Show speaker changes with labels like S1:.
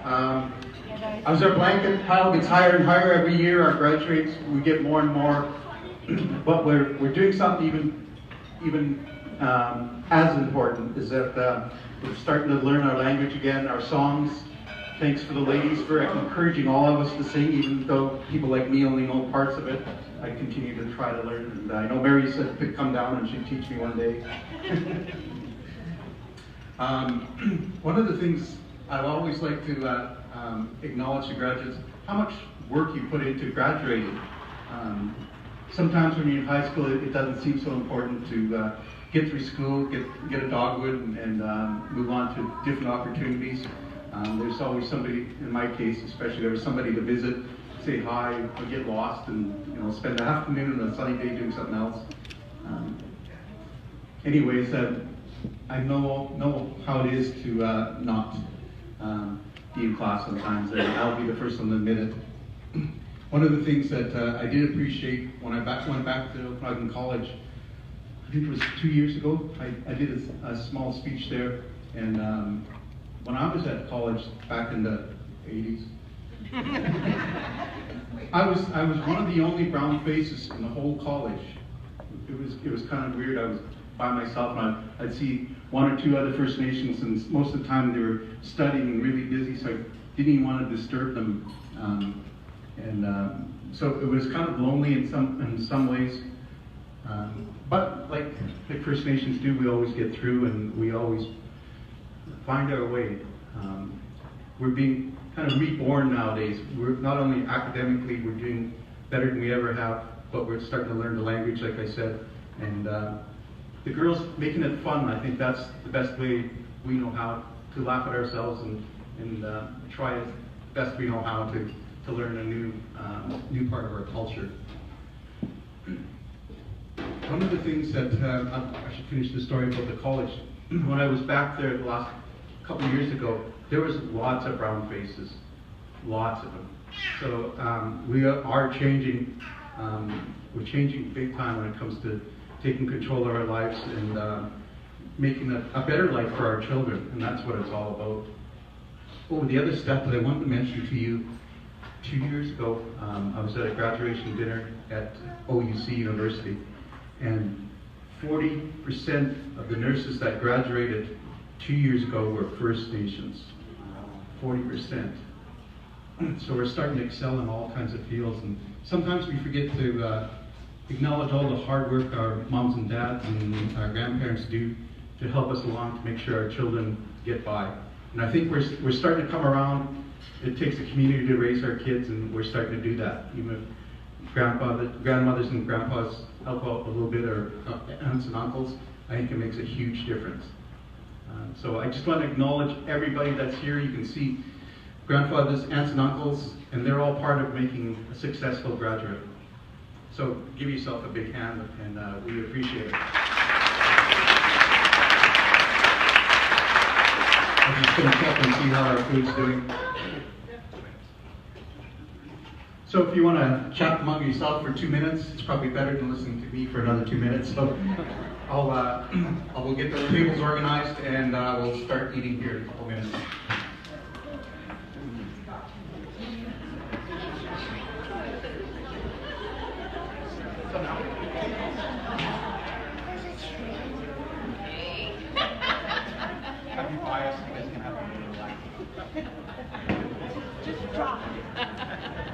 S1: As our blanket pile gets higher and higher every year, our grudge rates, we get more and more. But we're doing something even as important, is that we're starting to learn our language again, our songs. Thanks for the ladies for encouraging all of us to sing, even though people like me only know parts of it. I continue to try to learn, and I know Mary said to come down and she'd teach me one day. One of the things I'd always like to acknowledge to graduates, how much work you put into graduating. Sometimes when you're in high school, it doesn't seem so important to get through school, get a dogwood, and move on to different opportunities. There's always somebody, in my case especially, there was somebody to visit, say hi, or get lost, and spend the afternoon on a sunny day doing something else. Anyways, I know how it is to not be in class sometimes, and I'll be the first one to admit it. One of the things that I did appreciate when I went back to Okanagan College, I think it was 2 years ago, I did a small speech there, and when I was at college back in the 80s, I was one of the only brown faces in the whole college. It was kind of weird. I was by myself, and I'd see one or two other First Nations, and most of the time they were studying and really busy, so I didn't even want to disturb them. So it was kind of lonely in some ways. But like First Nations do, we always get through, and we always find our way. We're being kind of reborn nowadays. We're not only academically, we're doing better than we ever have, but we're starting to learn the language, like I said. And the girls making it fun, I think that's the best way we know how to laugh at ourselves and try as best we know how to learn a new part of our culture. One of the things that, I should finish the story about the college. When I was back there the last couple of years ago, there was lots of brown faces, lots of them. So we are changing, we're changing big time when it comes to taking control of our lives and making a better life for our children, and that's what it's all about. Oh, the other stuff that I wanted to mention to you, 2 years ago, I was at a graduation dinner at OUC University, and 40% of the nurses that graduated 2 years ago were First Nations. 40%. So we're starting to excel in all kinds of fields, and sometimes we forget to acknowledge all the hard work our moms and dads and our grandparents do to help us along to make sure our children get by. And I think we're starting to come around. It takes a community to raise our kids, and we're starting to do that. Even if grandmothers and grandpas help out a little bit, or aunts and uncles, I think it makes a huge difference. So I just want to acknowledge everybody that's here. You can see grandfathers, aunts and uncles, and they're all part of making a successful graduate. So give yourself a big hand, and we appreciate it. I'm just going to check and see how our food's doing. So if you want to chat among yourself for 2 minutes, it's probably better than listening to me for another 2 minutes. So we'll get the tables organized, and we'll start eating here in a couple minutes. Have you biased? You guys can have a little. Just drop it.